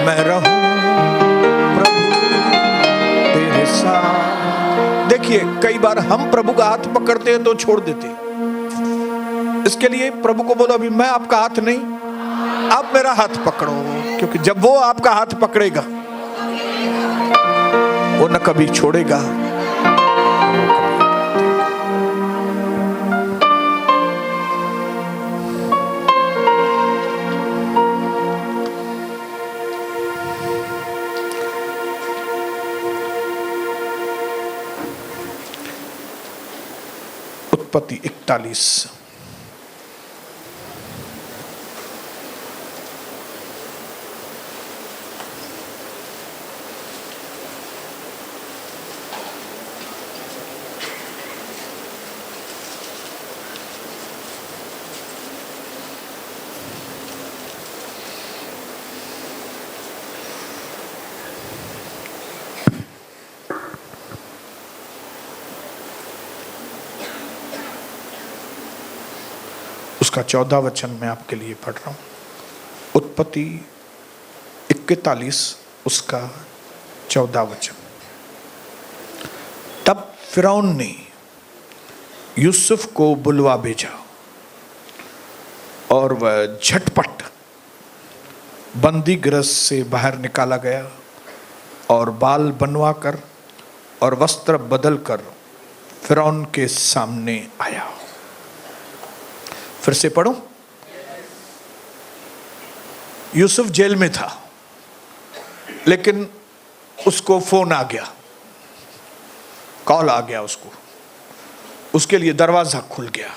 मैं रहूं प्रभु तेरे साथ। देखिए, कई बार हम प्रभु का हाथ पकड़ते हैं तो छोड़ देते हैं। इसके लिए प्रभु को बोलो, अभी मैं आपका हाथ नहीं, आप मेरा हाथ पकड़ो, क्योंकि जब वो आपका हाथ पकड़ेगा वो न कभी छोड़ेगा। उत्पत्ति 41। उसका 14 वचन मैं आपके लिए पढ़ रहा हूं। उत्पत्ति 41 उसका 14 वचन। तब फिरौन ने यूसुफ को बुलवा भेजा और वह झटपट बंदी गृह से बाहर निकाला गया और बाल बनवाकर और वस्त्र बदलकर फिरौन के सामने आया। फिर से पढ़ो। यूसुफ जेल में था, लेकिन उसको फोन आ गया, कॉल आ गया उसको, उसके लिए दरवाजा खुल गया,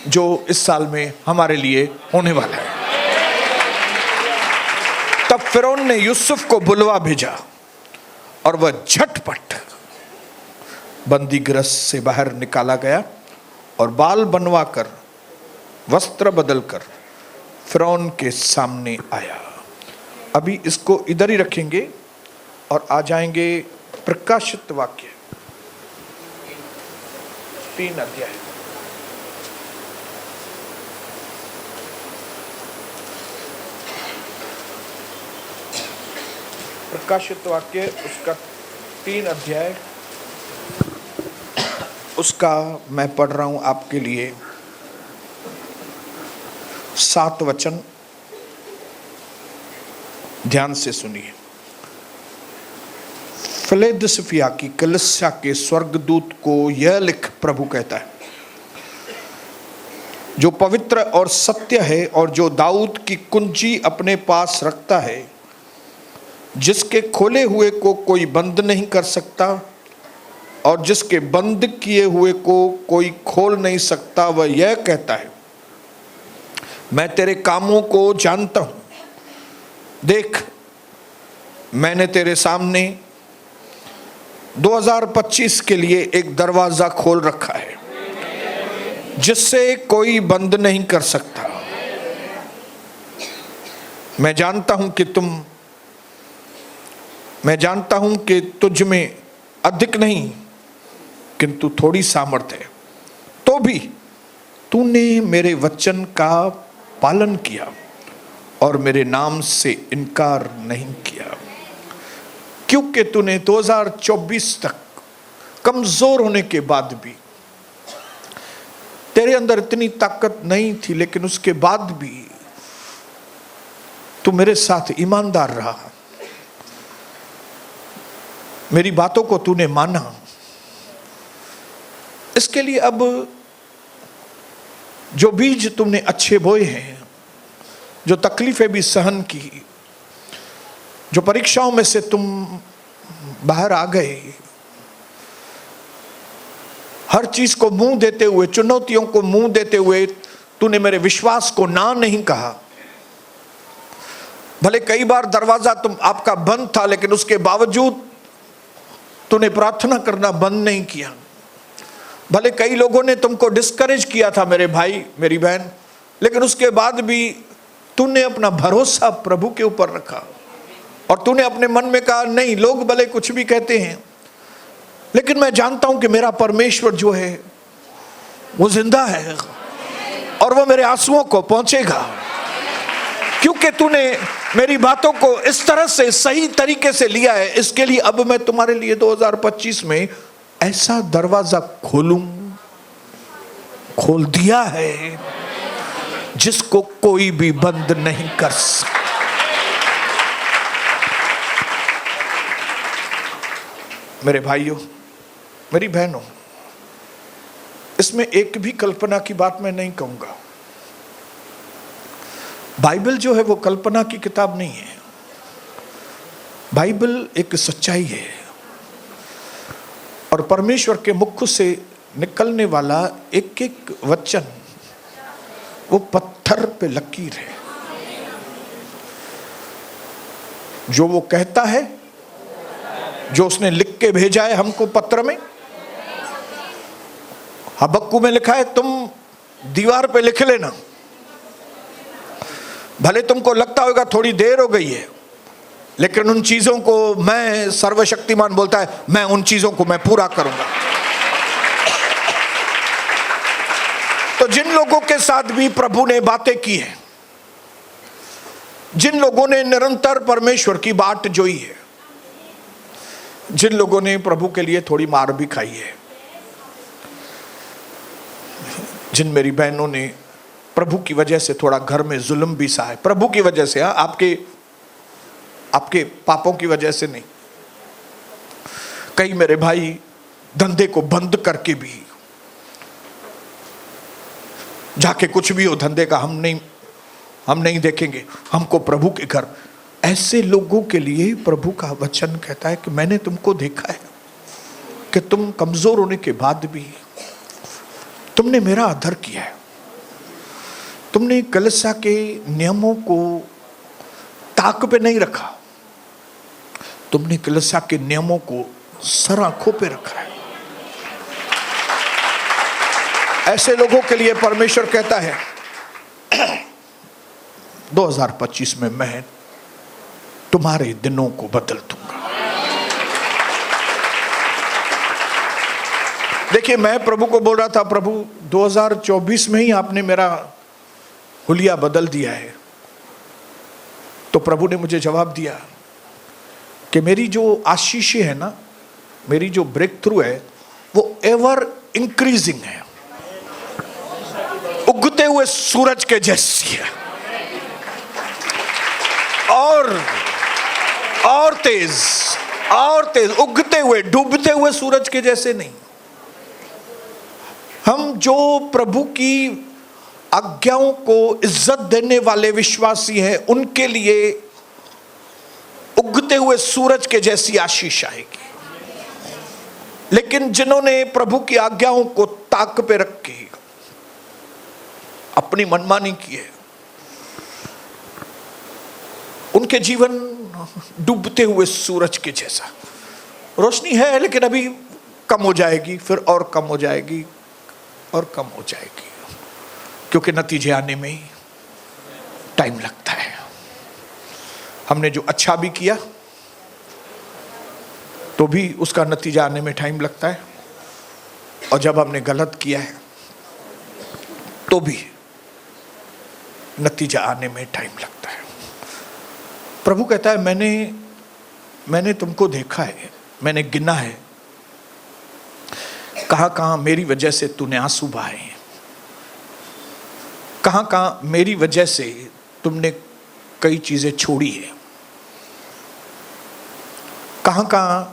जो इस साल में हमारे लिए होने वाला है। तब फिरौन ने यूसुफ को बुलवा भेजा और वह झटपट बंदी गृह से बाहर निकाला गया और बाल बनवाकर वस्त्र बदलकर फिरौन के सामने आया। अभी इसको इधर ही रखेंगे और आ जाएंगे प्रकाशित वाक्य 3 अध्याय। प्रकाशित वाक्य उसका 3 अध्याय, उसका मैं पढ़ रहा हूं आपके लिए 7 वचन। ध्यान से सुनिए। फिलदेल्फिया की कलीसिया के स्वर्गदूत को यह लिख, प्रभु कहता है, जो पवित्र और सत्य है और जो दाऊद की कुंजी अपने पास रखता है, जिसके खोले हुए को कोई बंद नहीं कर सकता और जिसके बंद किए हुए को कोई खोल नहीं सकता, वह यह कहता है, मैं तेरे कामों को जानता हूं। देख, मैंने तेरे सामने 2025 के लिए एक दरवाजा खोल रखा है, जिससे कोई बंद नहीं कर सकता। मैं जानता हूं कि तुझ में अधिक नहीं किंतु थोड़ी सामर्थ्य है, तो भी तूने मेरे वचन का पालन किया और मेरे नाम से इनकार नहीं किया। क्योंकि तूने 2024 तक कमजोर होने के बाद भी, तेरे अंदर इतनी ताकत नहीं थी, लेकिन उसके बाद भी तू मेरे साथ ईमानदार रहा, मेरी बातों को तूने माना। इसके लिए अब जो बीज तुमने अच्छे बोए हैं, जो तकलीफें भी सहन की, जो परीक्षाओं में से तुम बाहर आ गए, हर चीज को मुंह देते हुए, चुनौतियों को मुंह देते हुए तूने मेरे विश्वास को ना नहीं कहा। भले कई बार दरवाजा तुम आपका बंद था, लेकिन उसके बावजूद तूने प्रार्थना करना बंद नहीं किया। भले कई लोगों ने तुमको डिस्करेज किया था, मेरे भाई मेरी बहन, लेकिन उसके बाद भी तूने अपना भरोसा प्रभु के ऊपर रखा और तूने अपने मन में कहा, नहीं, लोग भले कुछ भी कहते हैं, लेकिन मैं जानता हूं कि मेरा परमेश्वर जो है वो जिंदा है और वो मेरे आंसुओं को पहुंचेगा। क्योंकि तूने मेरी बातों को इस तरह से सही तरीके से लिया है, इसके लिए अब मैं तुम्हारे लिए 2025 में ऐसा दरवाजा खोल दिया है जिसको कोई भी बंद नहीं कर सकता। मेरे भाइयों, मेरी बहनों, इसमें एक भी कल्पना की बात मैं नहीं कहूंगा। बाइबल जो है वो कल्पना की किताब नहीं है। बाइबल एक सच्चाई है और परमेश्वर के मुख से निकलने वाला एक एक वचन वो पत्थर पे लकीर है। जो वो कहता है, जो उसने लिख के भेजा है हमको पत्र में, हबक्कू में लिखा है तुम दीवार पे लिख लेना। भले तुमको लगता होगा थोड़ी देर हो गई है, लेकिन उन चीजों को मैं, सर्वशक्तिमान बोलता है, मैं उन चीजों को मैं पूरा करूंगा। तो जिन लोगों के साथ भी प्रभु ने बातें की हैं, जिन लोगों ने निरंतर परमेश्वर की बाट जोई है, जिन लोगों ने प्रभु के लिए थोड़ी मार भी खाई है, जिन मेरी बहनों ने प्रभु की वजह से थोड़ा घर में जुल्म भी सहा है, प्रभु की वजह से, आपके पापों की वजह से नहीं। कई मेरे भाई धंधे को बंद करके भी जाके कुछ भी हो धंधे का हम नहीं देखेंगे, हमको प्रभु के घर। ऐसे लोगों के लिए प्रभु का वचन कहता है कि मैंने तुमको देखा है कि तुम कमजोर होने के बाद भी तुमने मेरा आदर किया है। तुमने कलीसिया के नियमों को ताक पे नहीं रखा, तुमने कलीसिया के नियमों को सर आंखों पे रखा है। ऐसे लोगों के लिए परमेश्वर कहता है 2025 में मैं तुम्हारे दिनों को बदल दूंगा। देखिए, मैं प्रभु को बोल रहा था, प्रभु 2024 में ही आपने मेरा हुलिया बदल दिया है। तो प्रभु ने मुझे जवाब दिया कि मेरी जो आशीष है ना, मेरी जो ब्रेक थ्रू है, वो एवर इंक्रीजिंग है, उगते हुए सूरज के जैसी है, और तेज उगते हुए, डूबते हुए सूरज के जैसे नहीं। हम जो प्रभु की आज्ञाओं को इज्जत देने वाले विश्वासी हैं, उनके लिए उगते हुए सूरज के जैसी आशीष आएगी। लेकिन जिन्होंने प्रभु की आज्ञाओं को ताक पे रख के अपनी मनमानी की है, उनके जीवन डूबते हुए सूरज के जैसा। रोशनी है लेकिन अभी कम हो जाएगी, फिर और कम हो जाएगी और कम हो जाएगी, क्योंकि नतीजे आने में ही टाइम लगता है। हमने जो अच्छा भी किया तो भी उसका नतीजा आने में टाइम लगता है, और जब हमने गलत किया है तो भी नतीजा आने में टाइम लगता है। प्रभु कहता है मैंने तुमको देखा है, मैंने गिना है, कहां कहां मेरी वजह से तूने आंसू बहाए हैं, कहां कहां मेरी वजह से तुमने कई चीजें छोड़ी है, कहां कहां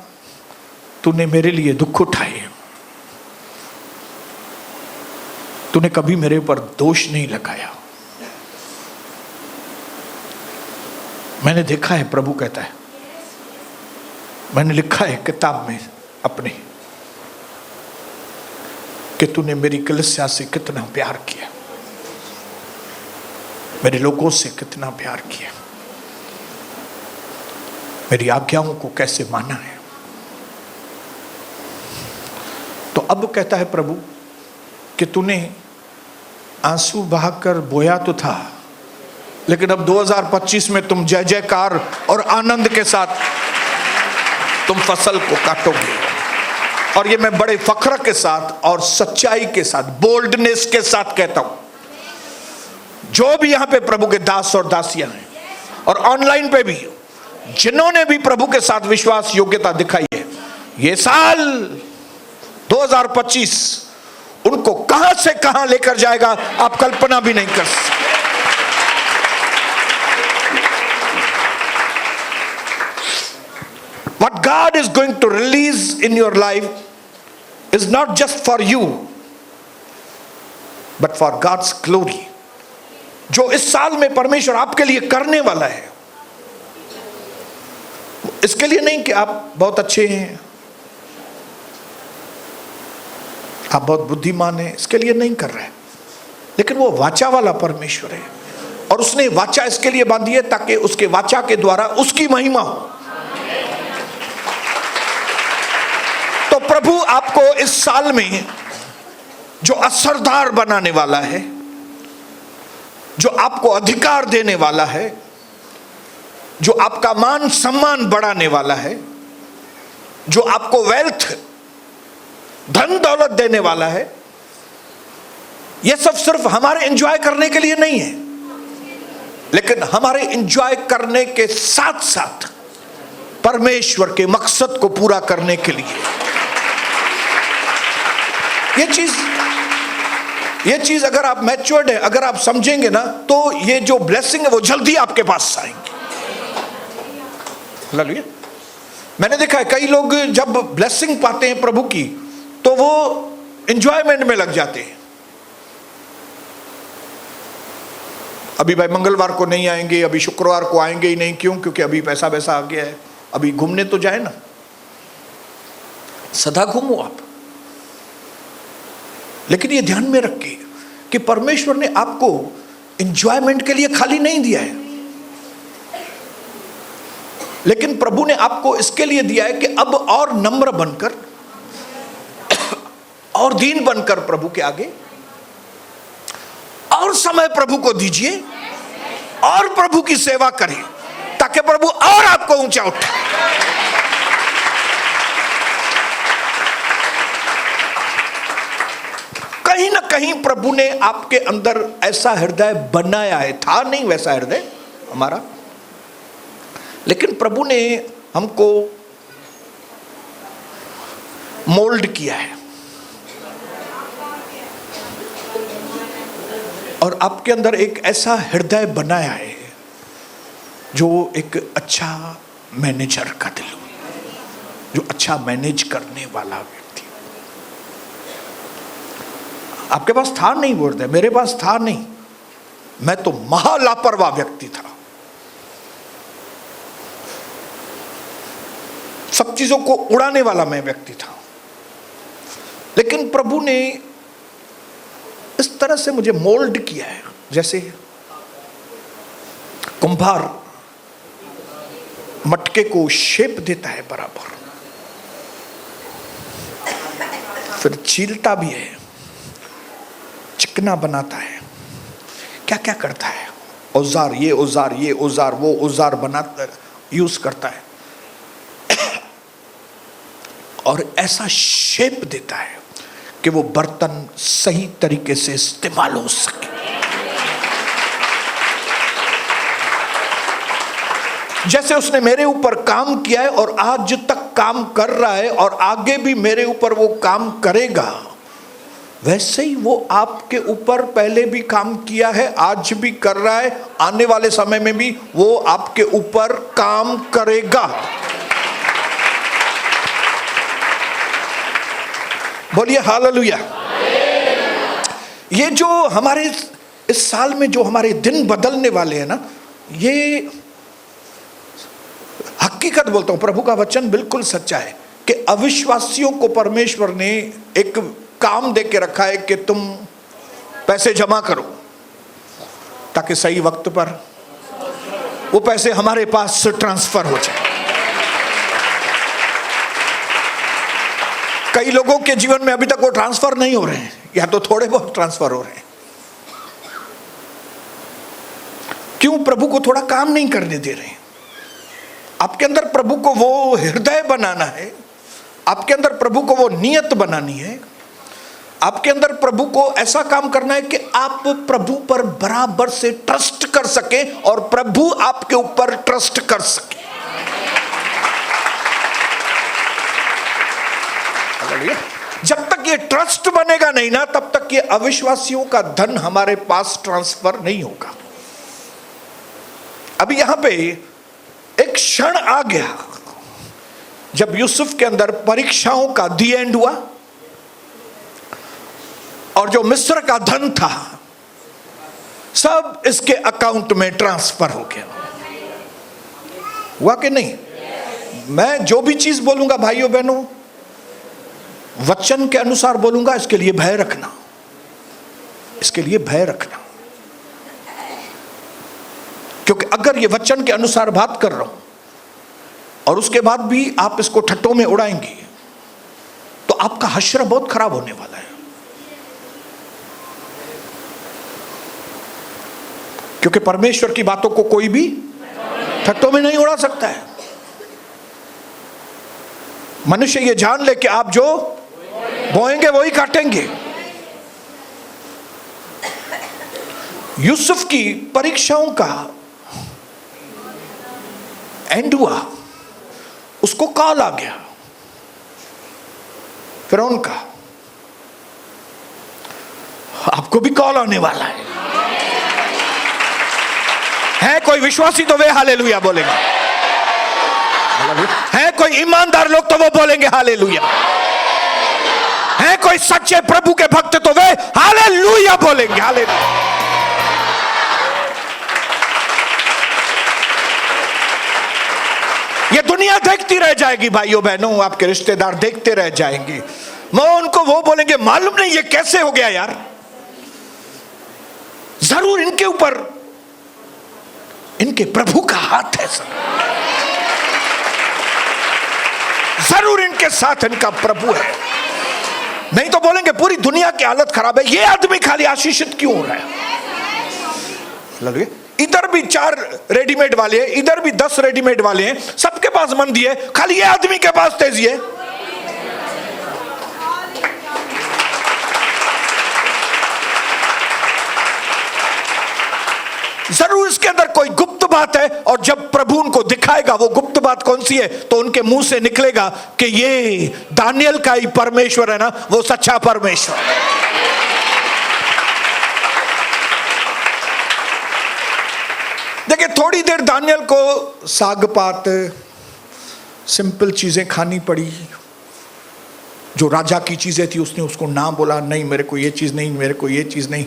तूने मेरे लिए दुख उठाए हैं। तूने कभी मेरे ऊपर दोष नहीं लगाया। मैंने देखा है, प्रभु कहता है, मैंने लिखा है किताब में अपने कि तूने मेरी कलीसिया से कितना प्यार किया, मेरे लोगों से कितना प्यार किया, मेरी आज्ञाओं को कैसे माना है। तो अब कहता है प्रभु कि तूने आंसू बहाकर बोया तो था, लेकिन अब 2025 में तुम जय जयकार और आनंद के साथ तुम फसल को काटोगे। और ये मैं बड़े फख्र के साथ और सच्चाई के साथ, बोल्डनेस के साथ कहता हूं, जो भी यहां पे प्रभु के दास और दासियां हैं और ऑनलाइन पे भी, जिन्होंने भी प्रभु के साथ विश्वास योग्यता दिखाई है, ये साल 2025 उनको कहां से कहां लेकर जाएगा आप कल्पना भी नहीं कर सकते। What God is going to release in your life is not just for you, but for God's glory. जो इस साल में परमेश्वर आपके लिए करने वाला है, इसके लिए नहीं कि आप बहुत अच्छे हैं, आप बहुत बुद्धिमान हैं, इसके लिए नहीं कर रहे हैं, लेकिन वो वाचा वाला परमेश्वर है और उसने वाचा इसके लिए बांधी है ताकि उसके वाचा के द्वारा उसकी महिमा हो। तो प्रभु आपको इस साल में जो असरदार बनाने वाला है, जो आपको अधिकार देने वाला है, जो आपका मान सम्मान बढ़ाने वाला है, जो आपको वेल्थ धन दौलत देने वाला है, यह सब सिर्फ हमारे एंजॉय करने के लिए नहीं है, लेकिन हमारे एंजॉय करने के साथ साथ परमेश्वर के मकसद को पूरा करने के लिए। ये चीज अगर आप मैच्योर्ड है, अगर आप समझेंगे ना, तो ये जो ब्लेसिंग है वो जल्दी आपके पास आएंगे। हालेलुया। मैंने देखा है कई लोग जब ब्लेसिंग पाते हैं प्रभु की तो वो एंजॉयमेंट में लग जाते हैं। अभी भाई मंगलवार को नहीं आएंगे, अभी शुक्रवार को आएंगे ही नहीं, क्यों? क्योंकि अभी पैसा वैसा आ गया है, अभी घूमने तो जाए ना। सदा घूमो आप, लेकिन ये ध्यान में रखिए कि परमेश्वर ने आपको एंजॉयमेंट के लिए खाली नहीं दिया है, लेकिन प्रभु ने आपको इसके लिए दिया है कि अब और नम्र बनकर और दीन बनकर प्रभु के आगे और समय प्रभु को दीजिए और प्रभु की सेवा करें, ताकि प्रभु और आपको ऊंचा उठाए। कहीं ना कहीं प्रभु ने आपके अंदर ऐसा हृदय बनाया है, था नहीं वैसा हृदय हमारा, लेकिन प्रभु ने हमको मोल्ड किया है और आपके अंदर एक ऐसा हृदय बनाया है जो एक अच्छा मैनेजर का दिल हो, जो अच्छा मैनेज करने वाला व्यक्ति। आपके पास था नहीं वो हृदय, मेरे पास था नहीं, मैं तो महालापरवाह व्यक्ति था, सब चीजों को उड़ाने वाला मैं व्यक्ति था। लेकिन प्रभु ने इस तरह से मुझे मोल्ड किया है, जैसे कुंभार मटके को शेप देता है बराबर, फिर छीलता भी है, चिकना बनाता है, क्या क्या करता है, औजार ये औजार ये औजार वो औजार बनाता यूज करता है और ऐसा शेप देता है कि वो बर्तन सही तरीके से इस्तेमाल हो सके। जैसे उसने मेरे ऊपर काम किया है और आज तक काम कर रहा है और आगे भी मेरे ऊपर वो काम करेगा, वैसे ही वो आपके ऊपर पहले भी काम किया है, आज भी कर रहा है, आने वाले समय में भी वो आपके ऊपर काम करेगा। बोलिए हालेलुया। ये जो हमारे इस साल में जो हमारे दिन बदलने वाले हैं ना, ये हकीकत बोलता हूं, प्रभु का वचन बिल्कुल सच्चा है कि अविश्वासियों को परमेश्वर ने एक काम दे के रखा है कि तुम पैसे जमा करो ताकि सही वक्त पर वो पैसे हमारे पास ट्रांसफर हो जाए। कई लोगों के जीवन में अभी तक वो ट्रांसफर नहीं हो रहे हैं, या तो थोड़े बहुत ट्रांसफर हो रहे हैं। क्यों? प्रभु को थोड़ा काम नहीं करने दे रहे हैं। आपके अंदर प्रभु को वो हृदय बनाना है, आपके अंदर प्रभु को वो नियत बनानी है आपके अंदर प्रभु को ऐसा काम करना है कि आप प्रभु पर बराबर से ट्रस्ट कर सके और प्रभु आपके ऊपर ट्रस्ट कर सके। जब तक ये ट्रस्ट बनेगा नहीं ना, तब तक ये अविश्वासियों का धन हमारे पास ट्रांसफर नहीं होगा। अभी यहां पे एक क्षण आ गया जब यूसुफ के अंदर परीक्षाओं का दी एंड हुआ और जो मिस्र का धन था सब इसके अकाउंट में ट्रांसफर हो गया। हुआ कि नहीं? मैं जो भी चीज बोलूंगा भाइयों बहनों, वचन के अनुसार बोलूंगा। इसके लिए भय रखना, इसके लिए भय रखना, क्योंकि अगर ये वचन के अनुसार बात कर रहा हूं और उसके बाद भी आप इसको ठट्टों में उड़ाएंगे तो आपका हश्र बहुत खराब होने वाला है। क्योंकि परमेश्वर की बातों को कोई भी ठट्टों में नहीं उड़ा सकता है। मनुष्य ये जान ले कि आप जो बोएंगे वही काटेंगे। यूसुफ की परीक्षाओं का एंड हुआ, उसको कॉल आ गया फिरौन का। आपको भी कॉल आने वाला है कोई विश्वासी तो वे हालेलुया बोलेंगे, है कोई ईमानदार लोग तो वो बोलेंगे हालेलुया, है कोई सच्चे प्रभु के भक्त तो वे हालेलुया बोलेंगे। हालेलुया। ये दुनिया देखती रह जाएगी भाइयों बहनों, आपके रिश्तेदार देखते रह जाएंगे। मैं उनको वो बोलेंगे मालूम नहीं ये कैसे हो गया यार, जरूर इनके ऊपर इनके प्रभु का हाथ है, जरूर इनके साथ इनका प्रभु है। नहीं तो बोलेंगे पूरी दुनिया की हालत खराब है, ये आदमी खाली आशीषित क्यों हो रहा है। इधर भी 4 रेडीमेड वाले हैं, इधर भी 10 रेडीमेड वाले हैं, सबके पास मंदी है, खाली ये आदमी के पास तेजी है। जरूर इसके अंदर कोई गुप्त बात है, और जब प्रभु उनको दिखाएगा वो गुप्त बात कौन सी है, तो उनके मुंह से निकलेगा कि ये दानियल का ही परमेश्वर है ना, वो सच्चा परमेश्वर। देखिए थोड़ी देर दानियल को साग पात सिंपल चीजें खानी पड़ी, जो राजा की चीजें थी उसने उसको ना बोला, नहीं मेरे को ये चीज नहीं, मेरे को ये चीज नहीं,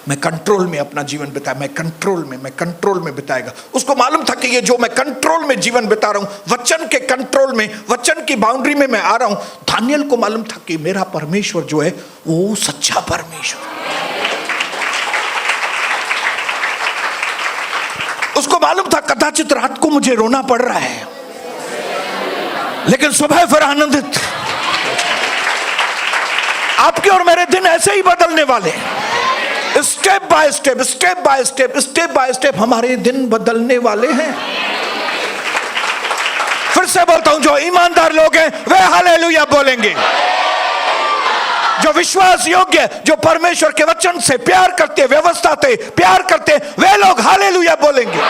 मैं कंट्रोल में अपना जीवन बिताया, मैं कंट्रोल में बिताएगा। उसको मालूम था कि ये जो मैं कंट्रोल में जीवन बिता रहा हूं, वचन के कंट्रोल में, वचन की बाउंड्री में मैं आ रहा हूं। दानियल को मालूम था कि मेरा परमेश्वर जो है वो सच्चा परमेश्वर। उसको मालूम था कदाचित रात को मुझे रोना पड़ रहा है, लेकिन सुबह फिर आनंदित। आपके और मेरे दिन ऐसे ही बदलने वाले हैं, स्टेप बाय स्टेप हमारे दिन बदलने वाले हैं। फिर से बोलता हूं, जो ईमानदार लोग हैं वे हालेलुया बोलेंगे, जो विश्वास योग्य, जो परमेश्वर के वचन से प्यार करते, व्यवस्था से प्यार करते, वे लोग हालेलुया बोलेंगे।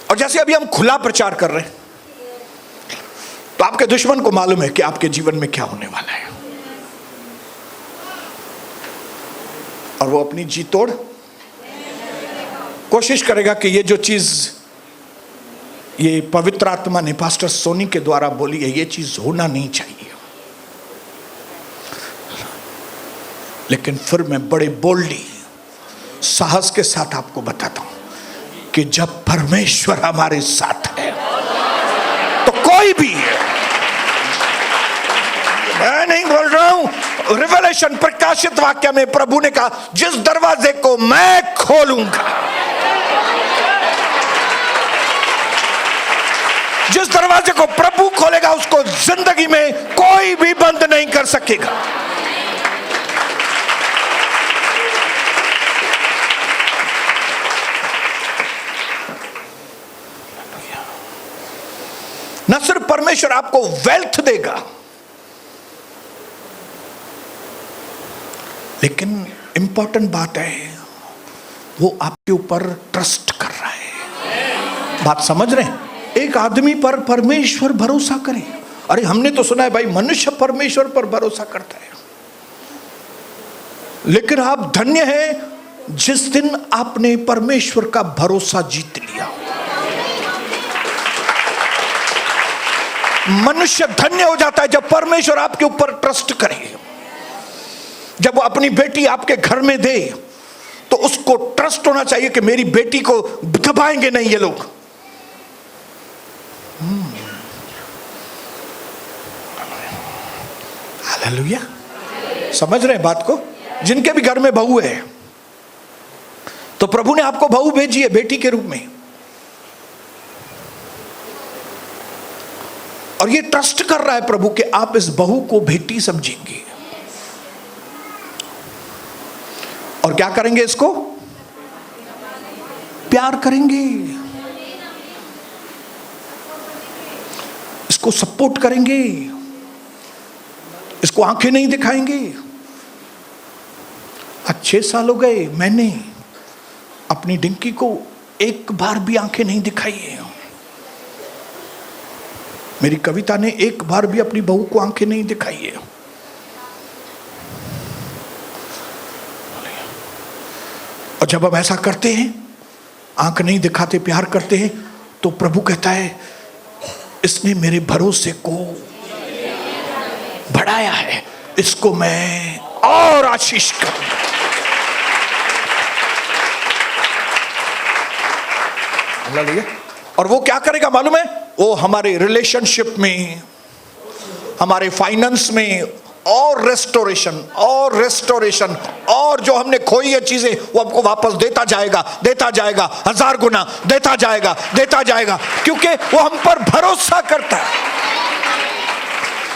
और जैसे अभी हम खुला प्रचार कर रहे हैं, तो आपके दुश्मन को मालूम है कि आपके जीवन में क्या होने वाला है, और वो अपनी जी तोड़ कोशिश करेगा कि ये जो चीज ये पवित्र आत्मा ने पास्टर सोनी के द्वारा बोली है, ये चीज होना नहीं चाहिए। लेकिन फिर मैं बड़े बोल्डली साहस के साथ आपको बताता हूं कि जब परमेश्वर हमारे साथ है तो कोई भी, मैं नहीं बोल रहा हूं, रिवेलेशन प्रकाशित वाक्य में प्रभु ने कहा जिस दरवाजे को मैं खोलूंगा, जिस दरवाजे को प्रभु खोलेगा उसको जिंदगी में कोई भी बंद नहीं कर सकेगा। परमेश्वर आपको वेल्थ देगा, लेकिन इंपॉर्टेंट बात है वो आपके ऊपर ट्रस्ट कर रहा है। बात समझ रहे हैं? एक आदमी पर परमेश्वर भरोसा करे। अरे हमने तो सुना है भाई मनुष्य परमेश्वर पर भरोसा करता है, लेकिन आप धन्य हैं जिस दिन आपने परमेश्वर का भरोसा जीत लिया। मनुष्य धन्य हो जाता है जब परमेश्वर आपके ऊपर ट्रस्ट करे। जब वो अपनी बेटी आपके घर में दे तो उसको ट्रस्ट होना चाहिए कि मेरी बेटी को दबाएंगे नहीं ये लोग। हालेलुया। समझ रहे हैं बात को? जिनके भी घर में बहू है तो प्रभु ने आपको बहू भेजी है बेटी के रूप में, और ये ट्रस्ट कर रहा है प्रभु कि आप इस बहू को बेटी समझेंगे और क्या करेंगे, इसको प्यार करेंगे, इसको सपोर्ट करेंगे, इसको आंखें नहीं दिखाएंगे। आज 6 साल हो गए मैंने अपनी डिंकी को एक बार भी आंखें नहीं दिखाई है। मेरी कविता ने एक बार भी अपनी बहू को आंखें नहीं दिखाई है। और जब हम ऐसा करते हैं, आंख नहीं दिखाते, प्यार करते हैं, तो प्रभु कहता है इसने मेरे भरोसे को बढ़ाया है, इसको मैं और आशीष करूंगा। और वो क्या करेगा मालूम है? वो हमारे रिलेशनशिप में, हमारे फाइनेंस में और रेस्टोरेशन और जो हमने खोई है चीजें वो आपको वापस देता जाएगा 1000 गुना देता जाएगा, क्योंकि वो हम पर भरोसा करता है।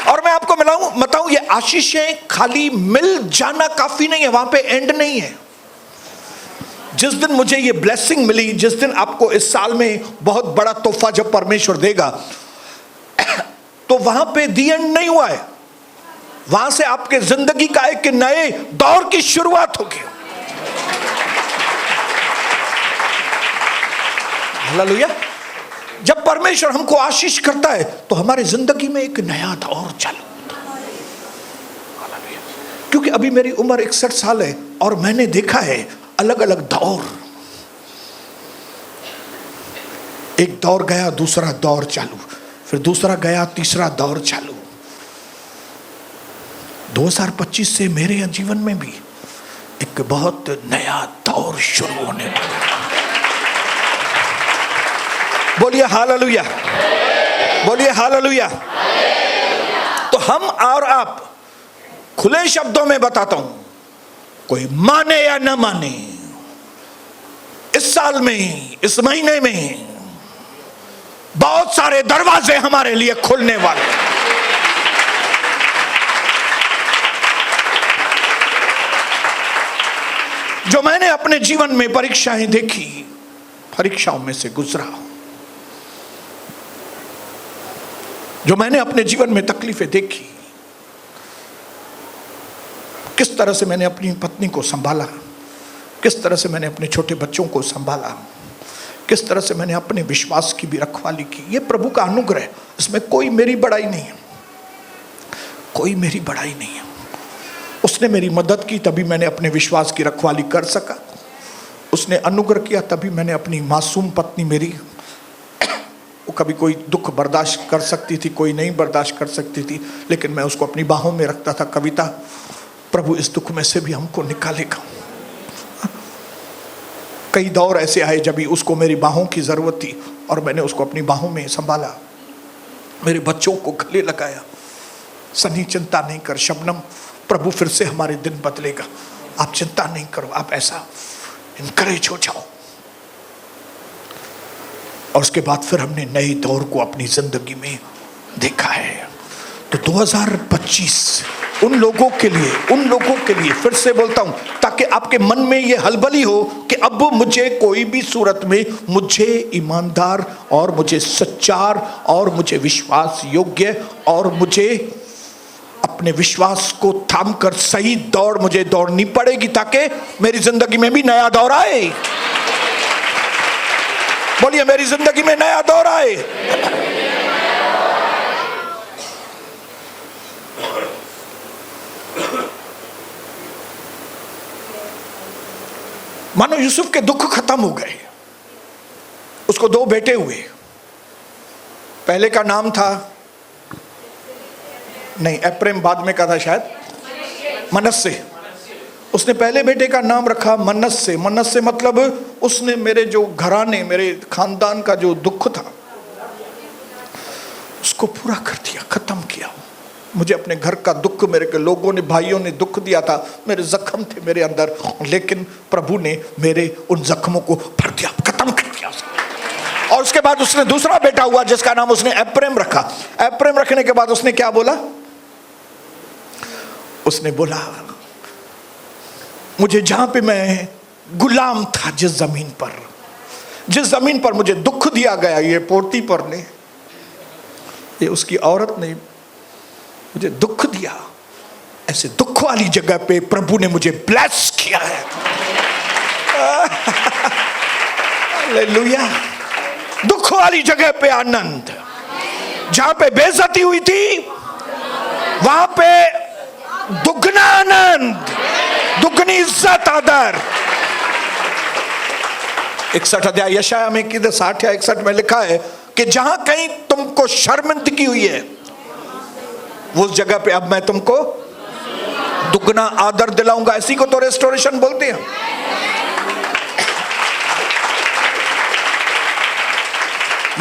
और मैं आपको बताऊं ये आशीषें खाली मिल जाना काफी नहीं है, वहां पे एंड नहीं है। जिस दिन मुझे ये ब्लेसिंग मिली, जिस दिन आपको इस साल में बहुत बड़ा तोहफा जब परमेश्वर देगा, तो वहां पे दी एंड नहीं हुआ है। वहां से आपके जिंदगी का एक नए दौर की शुरुआत होगी। हालेलुया। जब परमेश्वर हमको आशीष करता है तो हमारे जिंदगी में एक नया दौर चालू होता है। हालेलुया। क्योंकि अभी मेरी उम्र 61 साल है और मैंने देखा है अलग अलग दौर। एक दौर गया, दूसरा दौर चालू, फिर दूसरा गया, तीसरा दौर चालू। 2025 से मेरे जीवन में भी एक बहुत नया दौर शुरू होने वाला है। बोलिए हालेलुया, बोलिए हालेलुया। तो हम और आप, खुले शब्दों में बताता हूं, कोई माने या न माने, इस साल में, इस महीने में बहुत सारे दरवाजे हमारे लिए खुलने वाले हैं। जो मैंने अपने जीवन में परीक्षाएं देखी, परीक्षाओं में से गुजरा, जो मैंने अपने जीवन में तकलीफें देखी, किस तरह से मैंने अपनी पत्नी को संभाला, किस तरह से मैंने अपने छोटे बच्चों को संभाला, किस तरह से मैंने अपने विश्वास की भी रखवाली की, ये प्रभु का अनुग्रह है। इसमें कोई मेरी बड़ाई नहीं है, कोई मेरी बड़ाई नहीं है। उसने मेरी मदद की तभी मैंने अपने विश्वास की रखवाली कर सका। उसने अनुग्रह किया तभी मैंने अपनी मासूम पत्नी मेरी, वो कभी कोई दुख बर्दाश्त कर सकती थी, कोई नहीं बर्दाश्त कर सकती थी, लेकिन मैं उसको अपनी बाहों में रखता था। कविता, प्रभु इस दुख में से भी हमको निकालेगा। कई दौर ऐसे आए जब भी उसको मेरी बाहों की जरूरत थी और मैंने उसको अपनी बाहों में संभाला, मेरे बच्चों को गले लगाया। सनी चिंता नहीं कर शबनम, प्रभु फिर से हमारे दिन बदलेगा, आप चिंता नहीं करो, आप ऐसा इनकरेज हो जाओ। और उसके बाद फिर हमने नए दौर को अपनी जिंदगी में देखा है। तो 2025 उन लोगों के लिए फिर से बोलता हूं, ताकि आपके मन में ये हलबली हो कि अब मुझे कोई भी सूरत में मुझे ईमानदार और मुझे सच्चार और मुझे विश्वास योग्य और मुझे अपने विश्वास को थामकर सही दौड़ मुझे दौड़नी पड़ेगी, ताकि मेरी जिंदगी में भी नया दौर आए। बोलिए, मेरी जिंदगी में नया दौर आए। मानो यूसुफ के दुख खत्म हो गए। उसको 2 बेटे हुए। पहले का नाम था, नहीं एप्रैम बाद में का था शायद, मनश्शे। उसने पहले बेटे का नाम रखा मनश्शे। मनश्शे मतलब उसने मेरे जो घराने, मेरे खानदान का जो दुख था उसको पूरा कर दिया, खत्म किया। मुझे अपने घर का दुख, मेरे के लोगों ने, भाइयों ने दुख दिया था, मेरे जख्म थे मेरे अंदर, लेकिन प्रभु ने मेरे उन जख्मों को भर दिया, खत्म कर दिया। और उसके बाद उसने दूसरा बेटा हुआ जिसका नाम उसने एप्रैम रखा। एप्रैम रखने के बाद उसने क्या बोला? उसने बोला, मुझे जहां पे मैं गुलाम था, जिस जमीन पर मुझे दुख दिया गया, ये पोती पर ने, ये उसकी औरत ने मुझे दुख दिया, ऐसे दुख वाली जगह पे प्रभु ने मुझे ब्लेस किया है। हालेलुया। दुख वाली जगह पे आनंद, जहां पे बेइज्जती हुई थी वहां पे दुगना आनंद, दुगनी इज्जत, आदर। 61 अध्याय यशाया में किधर 60 या 61 में लिखा है कि जहां कहीं तुमको शर्मिंदगी हुई है, उस जगह पे अब मैं तुमको दुगना आदर दिलाऊंगा। इसी को तो रेस्टोरेशन बोलते हैं।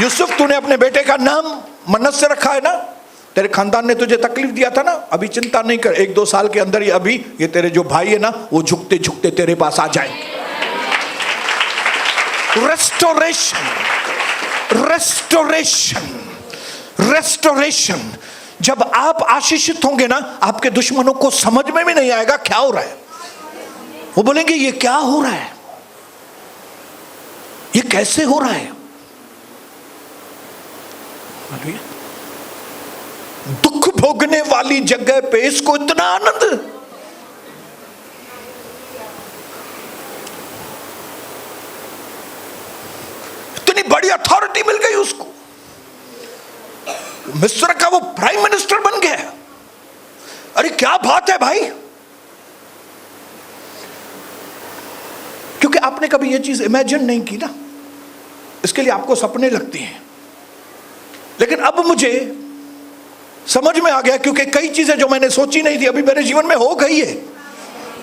यूसुफ, तूने अपने बेटे का नाम मनश्शे रखा है ना? तेरे खानदान ने तुझे तकलीफ दिया था ना? अभी चिंता नहीं कर, 1-2 साल के अंदर ही अभी ये तेरे जो भाई है ना, वो झुकते झुकते तेरे पास आ जाएंगे। रेस्टोरेशन। जब आप आशीषित होंगे ना, आपके दुश्मनों को समझ में भी नहीं आएगा क्या हो रहा है। वो बोलेंगे ये क्या हो रहा है, ये कैसे हो रहा है। दुख भोगने वाली जगह पे इसको इतना आनंद। इतनी बड़ी अथॉरिटी मिल गई उसको, मिस्र का वो प्राइम मिनिस्टर बन गया। अरे क्या बात है भाई। क्योंकि आपने कभी ये चीज इमेजिन नहीं की ना, इसके लिए आपको सपने लगते हैं। लेकिन अब मुझे समझ में आ गया, क्योंकि कई चीजें जो मैंने सोची नहीं थी अभी मेरे जीवन में हो गई है।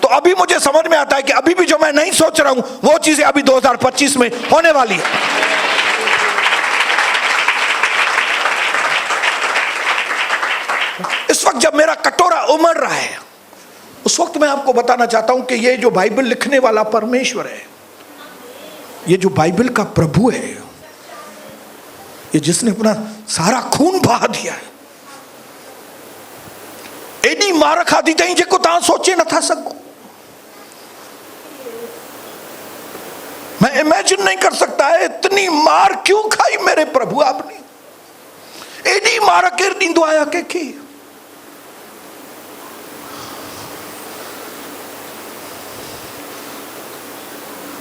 तो अभी मुझे समझ में आता है कि अभी भी जो मैं नहीं सोच रहा हूं वो चीजें अभी 2025 में होने वाली है। इस वक्त जब मेरा कटोरा उमड़ रहा है, उस वक्त मैं आपको बताना चाहता हूं कि ये जो बाइबल लिखने वाला परमेश्वर है, ये जो बाइबल का प्रभु है, ये जिसने अपना सारा खून बहा दिया है, एडी मार खा दी थी जेको ता सोचे न था सको। मैं इमेजिन नहीं कर सकता है इतनी मार क्यों खाई मेरे प्रभु आपने। एडी मार केर ॾींदो आया कंहिंखे।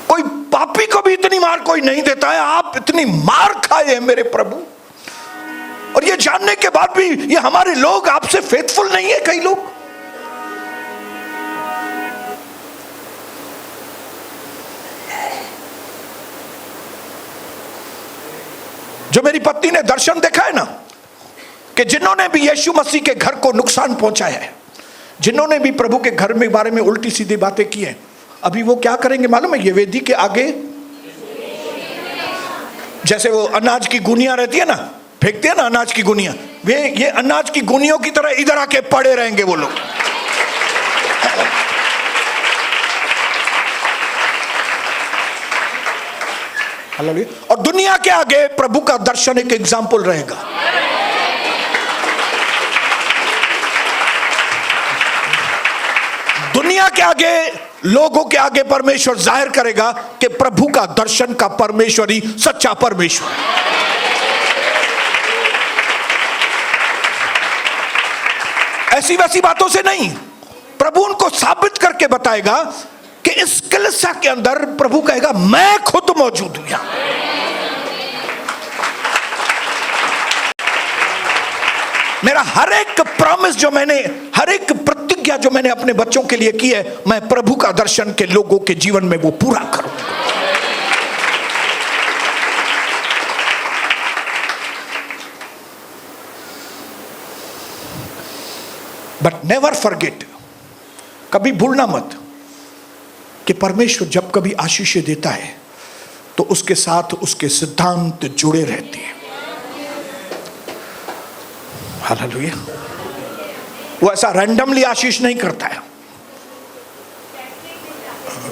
कोई पापी को भी इतनी मार कोई नहीं देता है, आप इतनी मार खाए हैं मेरे प्रभु। और ये जानने के बाद भी ये हमारे लोग आपसे फेथफुल नहीं है। कई लोग जो मेरी पत्नी ने दर्शन देखा है ना, कि जिन्होंने भी यीशु मसीह के घर को नुकसान पहुंचाया है, जिन्होंने भी प्रभु के घर में बारे में उल्टी सीधी बातें की हैं, अभी वो क्या करेंगे मालूम है? ये वेदी के आगे जैसे वो अनाज की गुनियां रहती है ना, फेंकते हैं ना अनाज की गुनियां, वे ये अनाज की गुनियों की तरह इधर आके पड़े रहेंगे वो लोग। और दुनिया के आगे प्रभु का दर्शन एक एग्जाम्पल रहेगा। दुनिया के आगे, लोगों के आगे परमेश्वर जाहिर करेगा कि प्रभु का दर्शन का परमेश्वर ही सच्चा परमेश्वर है। ऐसी वैसी बातों से नहीं, प्रभु उनको साबित करके बताएगा कि इस कलीसिया के अंदर प्रभु कहेगा मैं खुद मौजूद हूं यहां। मेरा हर एक प्रॉमिस जो मैंने, हर एक प्रतिज्ञा जो मैंने अपने बच्चों के लिए की है, मैं प्रभु का दर्शन के लोगों के जीवन में वो पूरा करूंगा। बट नेवर फॉरगेट, कभी भूलना मत कि परमेश्वर जब कभी आशीषें देता है तो उसके साथ उसके सिद्धांत जुड़े रहते हैं। हालेलुया। वो ऐसा रैंडमली आशीष नहीं करता है।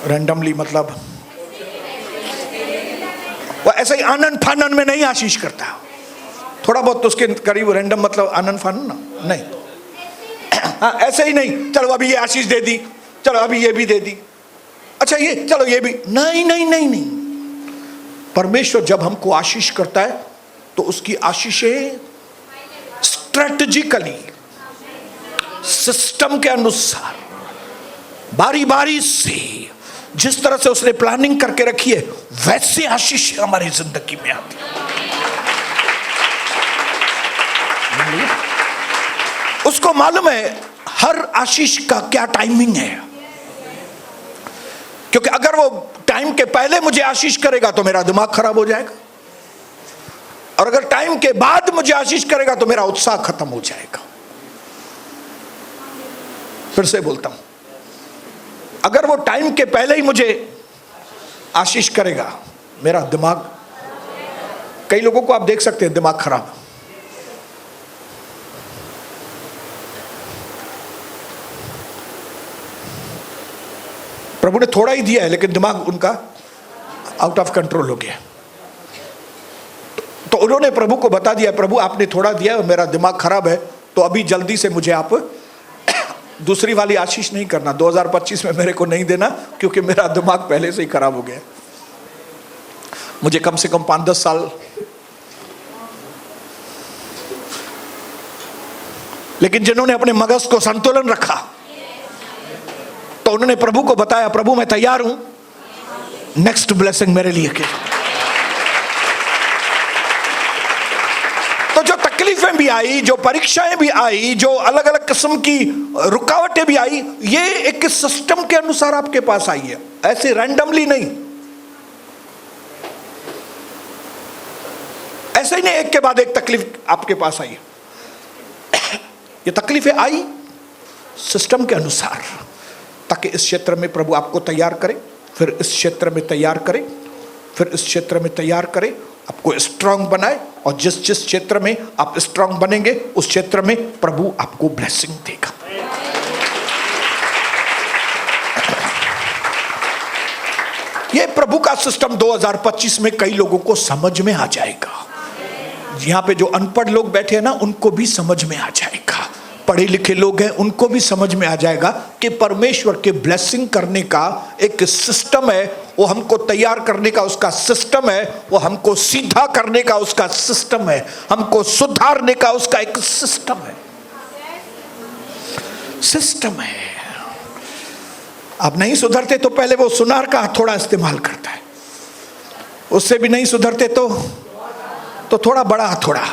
रैंडमली मतलब वो ऐसा ही आनंद फानन में नहीं आशीष करता। थोड़ा बहुत तो उसके करीब रैंडम मतलब आनंद फानन ना, नहीं। हाँ, ऐसे ही नहीं, चलो अभी ये आशीष दे दी, चलो अभी ये भी दे दी, अच्छा ये चलो ये भी, नहीं नहीं नहीं नहीं। परमेश्वर जब हमको आशीष करता है तो उसकी आशीषें स्ट्रेटेजिकली, सिस्टम के अनुसार, बारी बारी से, जिस तरह से उसने प्लानिंग करके रखी है वैसे आशीष हमारी जिंदगी में आती है। उसको मालूम है हर आशीष का क्या टाइमिंग है, क्योंकि अगर वो टाइम के पहले मुझे आशीष करेगा तो मेरा दिमाग खराब हो जाएगा, और अगर टाइम के बाद मुझे आशीष करेगा तो मेरा उत्साह खत्म हो जाएगा। फिर से बोलता हूं, अगर वो टाइम के पहले ही मुझे आशीष करेगा, मेरा दिमाग, कई लोगों को आप देख सकते हैं दिमाग खराब, प्रभु ने थोड़ा ही दिया है लेकिन दिमाग उनका आउट ऑफ कंट्रोल हो गया। तो उन्होंने प्रभु को बता दिया, प्रभु आपने थोड़ा दिया और मेरा दिमाग खराब है, तो अभी जल्दी से मुझे आप दूसरी वाली आशीष नहीं करना, 2025 में मेरे को नहीं देना, क्योंकि मेरा दिमाग पहले से ही खराब हो गया। मुझे कम से कम 5-10 साल, लेकिन जिन्होंने अपने मगज को संतुलन रखा तो उन्होंने प्रभु को बताया, प्रभु मैं तैयार हूं, नेक्स्ट ब्लेसिंग मेरे लिए के। तो जो तकलीफें भी आई, जो परीक्षाएं भी आई, जो अलग अलग किस्म की रुकावटें भी आई, ये एक सिस्टम के अनुसार आपके पास आई है, ऐसे रैंडमली नहीं। ऐसे ही नहीं एक के बाद एक तकलीफ आपके पास आई। ये तकलीफें आई सिस्टम के अनुसार, ताकि इस क्षेत्र में प्रभु आपको तैयार करे, फिर इस क्षेत्र में तैयार करे, फिर इस क्षेत्र में तैयार करे, आपको स्ट्रांग बनाए, और जिस जिस क्षेत्र में आप स्ट्रांग बनेंगे उस क्षेत्र में प्रभु आपको ब्लेसिंग देगा। ये प्रभु का सिस्टम 2025 में कई लोगों को समझ में आ जाएगा। यहां पे जो अनपढ़ लोग बैठे हैं ना, उनको भी समझ में आ जाएगा, पढ़े लिखे लोग हैं उनको भी समझ में आ जाएगा कि परमेश्वर के ब्लेसिंग करने का एक सिस्टम है, वो हमको तैयार करने का उसका सिस्टम है, वो हमको सीधा करने का उसका सिस्टम है, हमको सुधारने का उसका एक सिस्टम है। सिस्टम है। आप नहीं सुधरते तो पहले वो सुनार का हथौड़ा इस्तेमाल करता है, उससे भी नहीं सुधरते तो थोड़ा बड़ा हथौड़ा,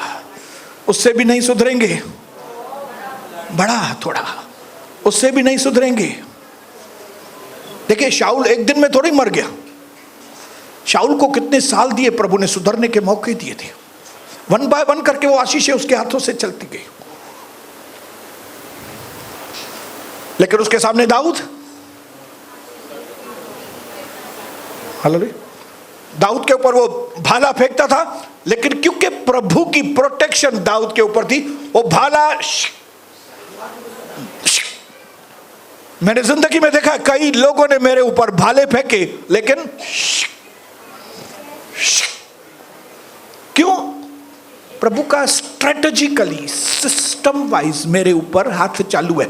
उससे भी नहीं सुधरेंगे बड़ा हथौड़ा, उससे भी नहीं सुधरेंगे। देखिए शाऊल एक दिन में थोड़ी मर गया, शाऊल को कितने साल दिए प्रभु ने, सुधरने के मौके दिए थे, 1 बाय 1 करके वो आशीषें उसके हाथों से चलती गई। लेकिन उसके सामने दाऊद, दाऊद के ऊपर वो भाला फेंकता था, लेकिन क्योंकि प्रभु की प्रोटेक्शन दाऊद के ऊपर थी, वो भाला, मैंने जिंदगी में देखा कई लोगों ने मेरे ऊपर भाले फेंके, लेकिन क्यों? प्रभु का स्ट्रेटेजिकली सिस्टम वाइज मेरे ऊपर हाथ चालू है।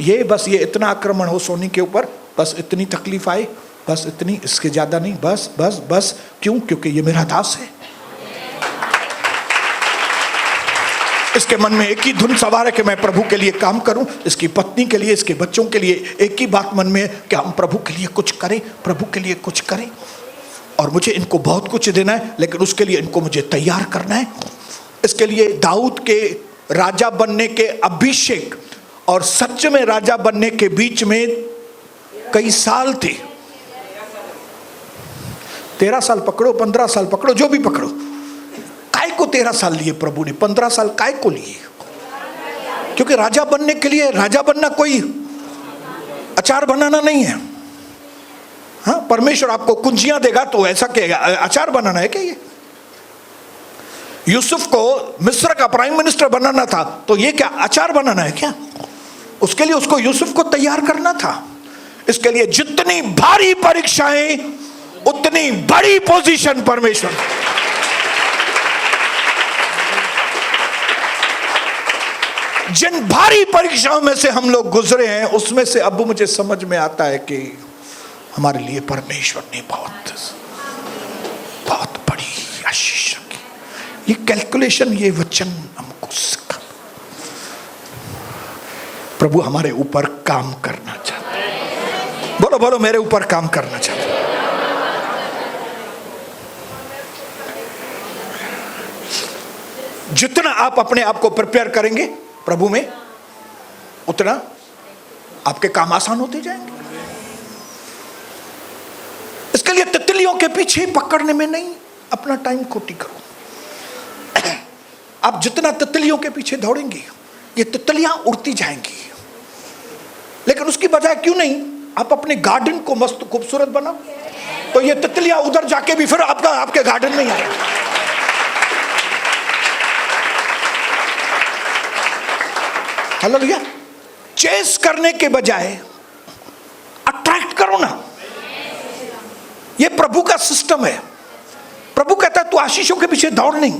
ये इतना आक्रमण हो सोनी के ऊपर, बस इतनी तकलीफ आए, बस इतनी, इसके ज्यादा नहीं, बस बस बस। क्यों? क्योंकि ये मेरा दास है। इसके मन में एक ही धुन सवार है कि मैं प्रभु के लिए काम करूं, इसकी पत्नी के लिए, इसके बच्चों के लिए एक ही बात मन में है कि हम प्रभु के लिए कुछ करें, प्रभु के लिए कुछ करें। और मुझे इनको बहुत कुछ देना है, लेकिन उसके लिए इनको मुझे तैयार करना है। इसके लिए दाऊद के राजा बनने के अभिषेक और सच में राजा बनने के बीच में कई साल थे। 13 साल पकड़ो, 15 साल पकड़ो, जो भी पकड़ो। काय को 13 साल लिए प्रभु ने? 15 साल काय को लिए? क्योंकि राजा बनने के लिए, राजा बनना कोई अचार बनाना नहीं है। हाँ, परमेश्वर आपको कुंजियां देगा तो ऐसा क्या अचार बनाना है क्या? ये यूसुफ को मिस्र का प्राइम मिनिस्टर बनाना था, तो ये क्या अचार बनाना है क्या? उसके लिए उसको यूसुफ को तैयार करना था। इसके लिए जितनी भारी परीक्षाएं उतनी बड़ी पोजीशन परमेश्वर। जिन भारी परीक्षाओं में से हम लोग गुजरे हैं, उसमें से अब मुझे समझ में आता है कि हमारे लिए परमेश्वर ने बहुत बहुत बड़ी आशीष रखी। ये कैलकुलेशन, ये वचन हमको सिखा। प्रभु हमारे ऊपर काम करना चाहता है। बोलो बोलो, मेरे ऊपर काम करना चाहता है। जितना आप अपने आप को प्रिपेयर करेंगे प्रभु में, उतना आपके काम आसान होते जाएंगे। इसके लिए तितलियों के पीछे पकड़ने में नहीं अपना टाइम खोटी करो। आप जितना तितलियों के पीछे दौड़ेंगे, ये तितलियां उड़ती जाएंगी। लेकिन उसकी बजाय क्यों नहीं आप अपने गार्डन को मस्त खूबसूरत बनाओ, तो ये तितलियां उधर जाके भी फिर आपके गार्डन में ही आएंगी। हालेलुया। चेस करने के बजाय अट्रैक्ट करो ना। ये प्रभु का सिस्टम है। प्रभु कहता है तू आशीषों के पीछे दौड़ नहीं,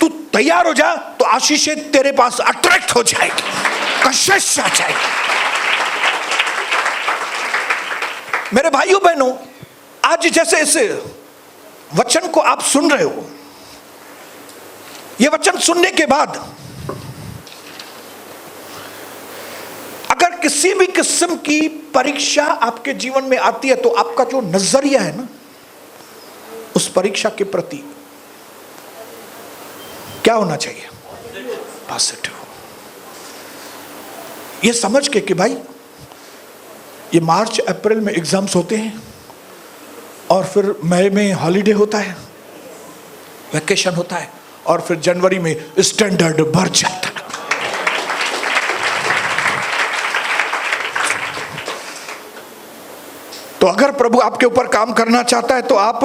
तू तैयार हो जा तो आशीषें तेरे पास अट्रैक्ट हो जाएगी, कशिश आ जाएगी। मेरे भाइयों बहनों, आज जैसे इस वचन को आप सुन रहे हो, ये वचन सुनने के बाद अगर किसी भी किस्म की परीक्षा आपके जीवन में आती है, तो आपका जो नजरिया है ना उस परीक्षा के प्रति क्या होना चाहिए? पॉजिटिव। ये समझ के कि भाई ये मार्च अप्रैल में एग्जाम्स होते हैं और फिर मई में हॉलीडे होता है, वैकेशन होता है, और फिर जनवरी में स्टैंडर्ड बढ़ जाता है। तो अगर प्रभु आपके ऊपर काम करना चाहता है तो आप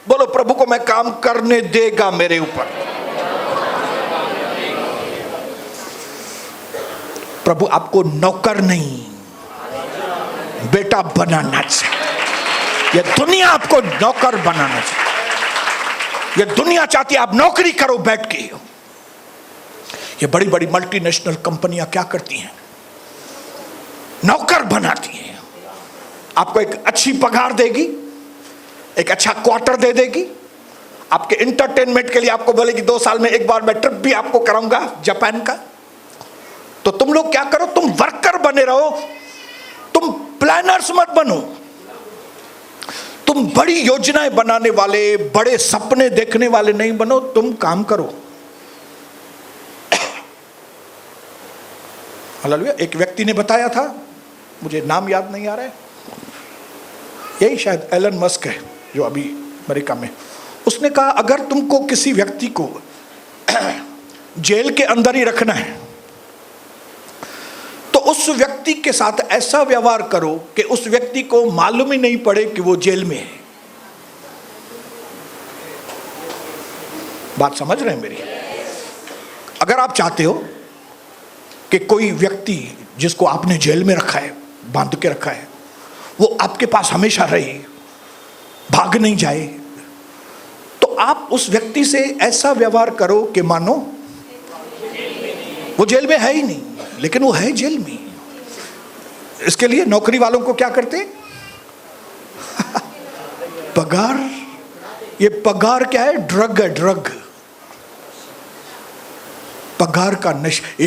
बोलो, प्रभु को मैं काम करने देगा मेरे ऊपर। प्रभु आपको नौकर नहीं बेटा बनाना चाहिए। यह दुनिया आपको नौकर बनाना चाहिए। यह दुनिया चाहती है आप नौकरी करो बैठ के। ये बड़ी बड़ी मल्टीनेशनल कंपनियां क्या करती हैं? नौकर बनाती हैं। आपको एक अच्छी पगार देगी, एक अच्छा क्वार्टर दे देगी, आपके इंटरटेनमेंट के लिए आपको बोलेगी 2 साल में एक बार मैं ट्रिप भी आपको कराऊंगा जापान का। तो तुम लोग क्या करो, तुम वर्कर बने रहो, तुम प्लानर्स मत बनो। तुम बड़ी योजनाएं बनाने वाले, बड़े सपने देखने वाले नहीं बनो, तुम काम करो। हालेलुया। एक व्यक्ति ने बताया था, मुझे नाम याद नहीं आ रहा है, यही शायद एलन मस्क है जो अभी अमेरिका में। उसने कहा अगर तुमको किसी व्यक्ति को जेल के अंदर ही रखना है तो उस व्यक्ति के साथ ऐसा व्यवहार करो कि उस व्यक्ति को मालूम ही नहीं पड़े कि वो जेल में है। बात समझ रहे हैं मेरी? अगर आप चाहते हो कि कोई व्यक्ति जिसको आपने जेल में रखा है, बांध के रखा है, वो आपके पास हमेशा रहे, भाग नहीं जाए, तो आप उस व्यक्ति से ऐसा व्यवहार करो कि मानो वो जेल में है ही नहीं, लेकिन वो है जेल में। इसके लिए नौकरी वालों को क्या करते? पगार। ये पगार क्या है? ड्रग है, ड्रग। पगार का नशा।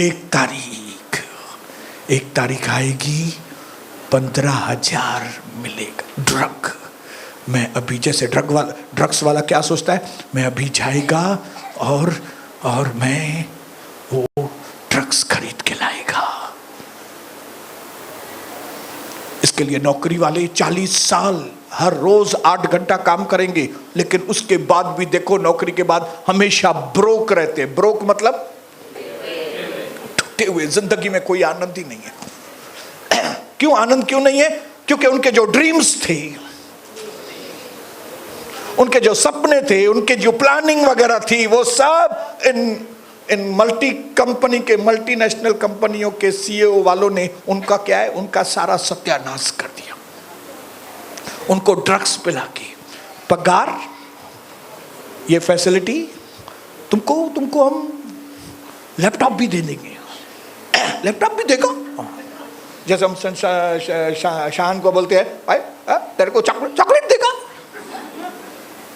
एक तारीख आएगी 15,000 मिलेगा। ड्रग। मैं अभी, जैसे ड्रग्स वाला क्या सोचता है, मैं अभी जाएगा और मैं वो ड्रग्स खरीद के लाएगा। इसके लिए नौकरी वाले 40 साल हर रोज 8 घंटा काम करेंगे, लेकिन उसके बाद भी देखो, नौकरी के बाद हमेशा ब्रोक रहते। ब्रोक मतलब टूटे हुए, जिंदगी में कोई आनंद ही नहीं है। क्यों आनंद क्यों नहीं है? क्योंकि उनके जो ड्रीम्स थे, उनके जो सपने थे, उनके जो प्लानिंग वगैरह थी, वो सब इन मल्टीनेशनल कंपनियों के सीईओ वालों ने उनका क्या है, उनका सारा सत्यानाश कर दिया। उनको ड्रग्स पिला के, पगार, ये फैसिलिटी, तुमको हम लैपटॉप भी दे देंगे। लैपटॉप भी देगा। जैसे हम शान को बोलते हैं, भाई तेरे को चॉकलेट देगा।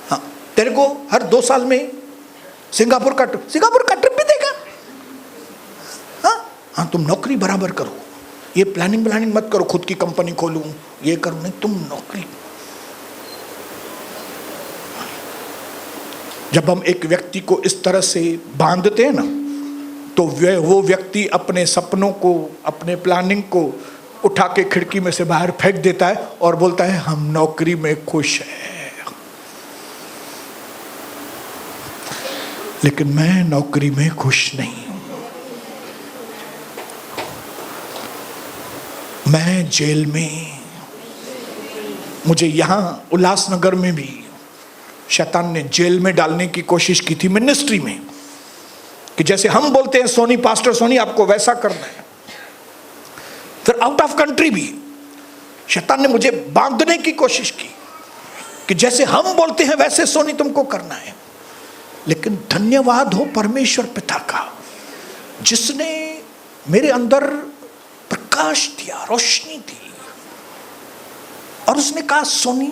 हाँ, तेरे को हर 2 साल में सिंगापुर का ट्रिप भी देगा। हाँ, तुम नौकरी बराबर करो, ये प्लानिंग मत करो, खुद की कंपनी खोलूं, ये करूं, नहीं, तुम नौकरी। जब हम एक व्यक्ति को इस तरह से बांधते हैं ना, तो वो व्यक्ति अपने सपनों को, अपने प्लानिंग को उठा के खिड़की में से बाहर फेंक देता है और बोलता है हम नौकरी में खुश हैं। लेकिन मैं नौकरी में खुश नहीं हूं, मैं जेल में। मुझे यहां उल्लासनगर में भी शैतान ने जेल में डालने की कोशिश की थी, मिनिस्ट्री में, कि जैसे हम बोलते हैं सोनी, पास्टर सोनी, आपको वैसा करना है। फिर आउट ऑफ कंट्री भी शैतान ने मुझे बांधने की कोशिश की कि जैसे हम बोलते हैं वैसे सोनी तुमको करना है। लेकिन धन्यवाद हो परमेश्वर पिता का, जिसने मेरे अंदर प्रकाश दिया, रोशनी दी, और उसने कहा सोनी,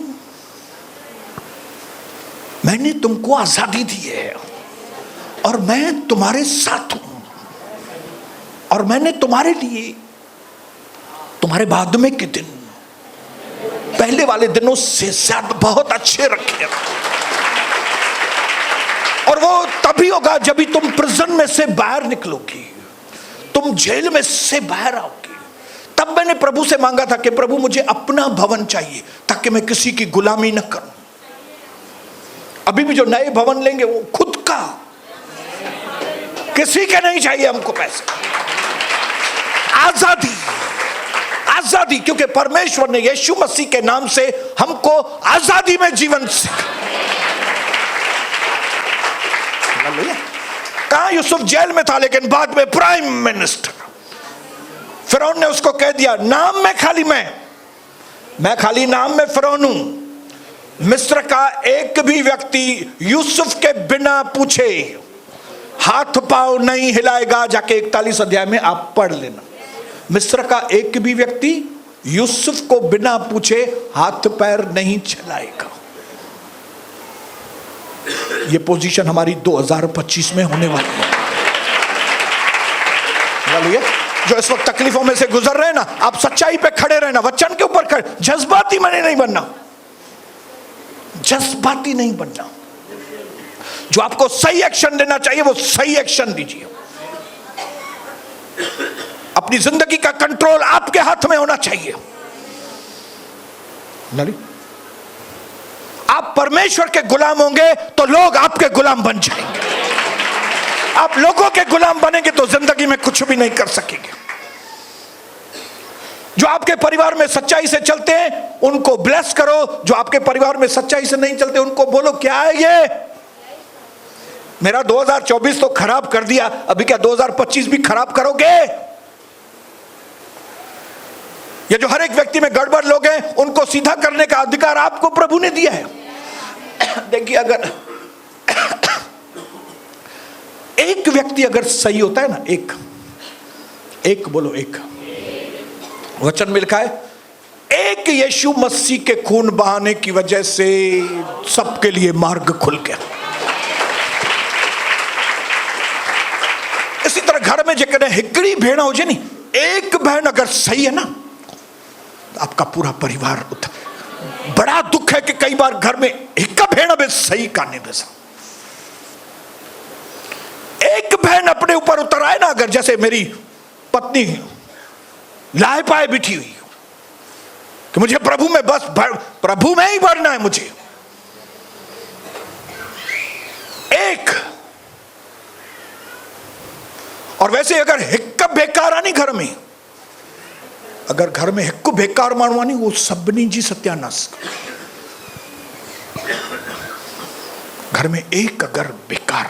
मैंने तुमको आजादी दी है और मैं तुम्हारे साथ हूं, और मैंने तुम्हारे लिए तुम्हारे बाद में के दिन पहले वाले दिनों से ज्यादा बहुत अच्छे रखे। और वो तभी होगा जब भी तुम प्रिजन में से बाहर निकलोगी, तुम जेल में से बाहर आओगी। तब मैंने प्रभु से मांगा था कि प्रभु मुझे अपना भवन चाहिए ताकि मैं किसी की गुलामी न करूं। अभी भी जो नए भवन लेंगे वो खुद का, किसी के नहीं चाहिए हमको पैसे। आजादी, आजादी, क्योंकि परमेश्वर ने यीशु मसीह के नाम से हमको आजादी में जीवन सिखाया। कहा यूसुफ जेल में था, लेकिन बाद में प्राइम मिनिस्टर। फिरौन ने उसको कह दिया, नाम में खाली मैं खाली नाम में फिरौन हूं। मिस्र का एक भी व्यक्ति यूसुफ के बिना पूछे हाथ पांव नहीं हिलाएगा। जाके 41 अध्याय में आप पढ़ लेना। मिस्र का एक भी व्यक्ति यूसुफ को बिना पूछे हाथ पैर नहीं चलाएगा। ये पोजीशन हमारी 2025 में होने वाली है। जो इस वक्त तकलीफों में से गुजर रहे हैं ना, आप सच्चाई पे खड़े रहना, वचन के ऊपर खड़े। जज्बाती मैंने नहीं बनना, जज्बाती नहीं बनना। जो आपको सही एक्शन लेना चाहिए वो सही एक्शन दीजिए। अपनी जिंदगी का कंट्रोल आपके हाथ में होना चाहिए। आप परमेश्वर के गुलाम होंगे तो लोग आपके गुलाम बन जाएंगे। आप लोगों के गुलाम बनेंगे तो जिंदगी में कुछ भी नहीं कर सकेंगे। जो आपके परिवार में सच्चाई से चलते हैं उनको ब्लेस करो, जो आपके परिवार में सच्चाई से नहीं चलते उनको बोलो क्या है ये, मेरा 2024 तो खराब कर दिया, अभी क्या 2025 भी खराब करोगे? ये जो हर एक व्यक्ति में गड़बड़ लोग हैं उनको सीधा करने का अधिकार आपको प्रभु ने दिया है। देखिए, अगर एक व्यक्ति अगर सही होता है ना, एक बोलो, एक। वचन में लिखा है एक यीशु मसीह के खून बहाने की वजह से सबके लिए मार्ग खुल गया। इसी तरह घर में जेकर हिकड़ी भेड़ हो जाए, नहीं, एक बहन अगर सही है ना तो आपका पूरा परिवार उठा। बड़ा दुख है कि कई बार घर में हिक्का भेड़ में सही काने बेसा, एक बहन अपने ऊपर उतर आए ना, अगर जैसे मेरी पत्नी लाए पाए बिठी हुई कि मुझे प्रभु में बस प्रभु में ही बढ़ना है मुझे, एक। और वैसे अगर हिक्क बेकार आनी घर में, अगर घर में हिक्क बेकार मानवानी, वो सबनी जी सत्यानाश। घर में एक अगर बेकार,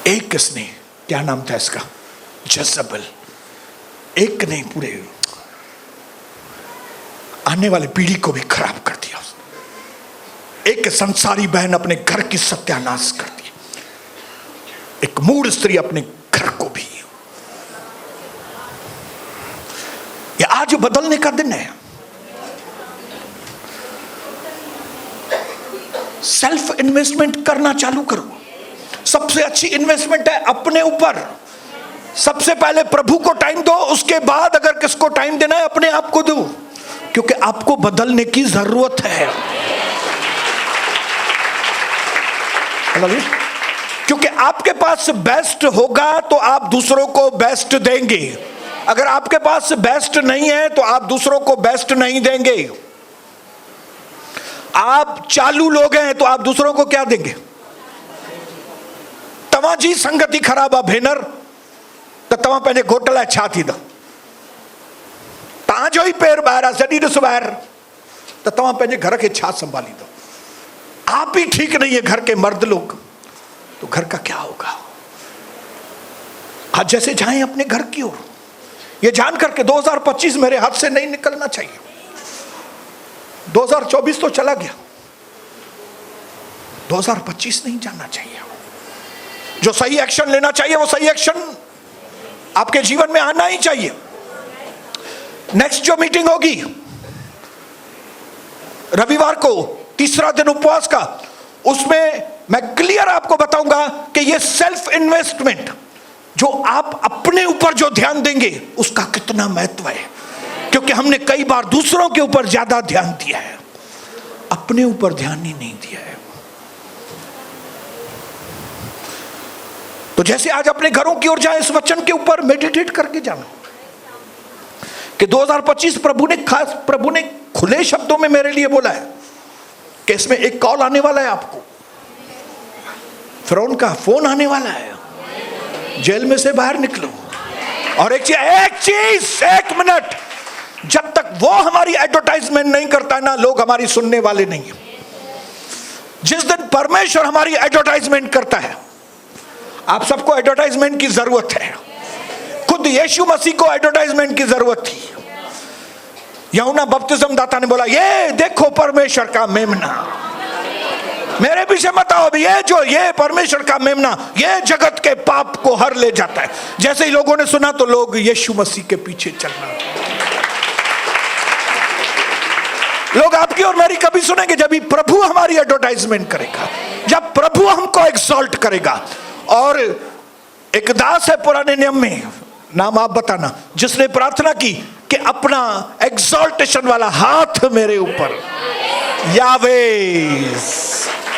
एक किसने, क्या नाम था इसका, जज़बेल, एक नहीं पूरे आने वाले पीढ़ी को भी खराब कर दिया। एक संसारी बहन अपने घर की सत्यानाश कर दी, एक मूढ़ स्त्री अपने घर को भी। ये आज बदलने का दिन है। सेल्फ इन्वेस्टमेंट करना चालू करो। सबसे अच्छी इन्वेस्टमेंट है अपने ऊपर। सबसे पहले प्रभु को टाइम दो, उसके बाद अगर किसको टाइम देना है अपने आप को दो, क्योंकि आपको बदलने की जरूरत है। क्योंकि आपके पास बेस्ट होगा तो आप दूसरों को बेस्ट देंगे। अगर आपके पास बेस्ट नहीं है तो आप दूसरों को बेस्ट नहीं देंगे। आप चालू लोग हैं तो आप दूसरों को क्या देंगे। तवा जी संगति खराब आ भेनर तो तवा पहले घोटला छाती दो, ता जो ही पैर बाहर जडी ॾिस ॿाहिरि तो तवा पहले घर के छा संभाली दो। आप ही ठीक नहीं है घर के मर्द लोग, तो घर का क्या होगा। आज जैसे जाएं अपने घर की ओर, ये जान करके 2025 मेरे हाथ से नहीं निकलना चाहिए। 2024 तो चला गया, 2025 नहीं जाना चाहिए। जो सही एक्शन लेना चाहिए वो सही एक्शन आपके जीवन में आना ही चाहिए। नेक्स्ट जो मीटिंग होगी रविवार को, तीसरा दिन उपवास का, उसमें मैं क्लियर आपको बताऊंगा कि ये सेल्फ इन्वेस्टमेंट जो आप अपने ऊपर जो ध्यान देंगे उसका कितना महत्व है। क्योंकि हमने कई बार दूसरों के ऊपर ज्यादा ध्यान दिया है, अपने ऊपर ध्यान ही नहीं दिया है। तो जैसे आज अपने घरों की ओर जाए, इस वचन के ऊपर मेडिटेट करके जाना कि 2025 प्रभु ने खुले शब्दों में मेरे लिए बोला है कि इसमें एक कॉल आने वाला है आपको, फिरौन का फोन आने वाला है, जेल में से बाहर निकलो। और एक चीज, एक मिनट, जब तक वो हमारी एडवर्टाइजमेंट नहीं करता ना, लोग हमारी सुनने वाले नहीं है। जिस दिन परमेश्वर हमारी एडवर्टाइजमेंट करता है, आप सबको एडवर्टाइजमेंट की जरूरत है। खुद यीशु मसीह को एडवर्टाइजमेंट की जरूरत थी। यूहन्ना बपतिस्म दाता ने बोला, ये देखो परमेश्वर का मेमना, मेरे पीछे मत आओ, ये परमेश्वर का मेमना, ये जगत के पाप को हर ले जाता है। जैसे ही लोगों ने सुना तो लोग यीशु मसीह के पीछे चलना। लोग आपकी और मेरी कभी सुनेंगे जब भी प्रभु हमारी एडवर्टाइजमेंट करेगा, जब प्रभु हमको एक्सॉल्ट करेगा। और एक दास है पुराने नियम में, नाम आप बताना, जिसने प्रार्थना की कि अपना एक्सॉल्टेशन वाला हाथ मेरे ऊपर, यावेज,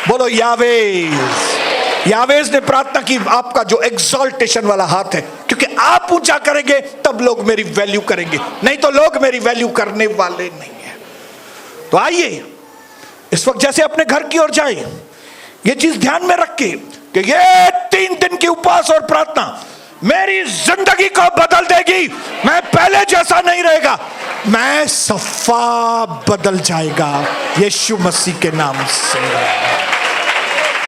बोलो यावेज। यावेज ने प्रार्थना की आपका जो एक्सॉल्टेशन वाला हाथ है, क्योंकि आप ऊंचा करेंगे तब लोग मेरी वैल्यू करेंगे, नहीं तो लोग मेरी वैल्यू करने वाले नहीं है। तो आइए इस वक्त जैसे अपने घर की ओर जाए, ये चीज ध्यान में रख के कि ये 3 दिन की उपवास और प्रार्थना मेरी जिंदगी को बदल देगी। मैं पहले जैसा नहीं रहेगा, मैं सफा बदल जाएगा यीशु मसीह के नाम से।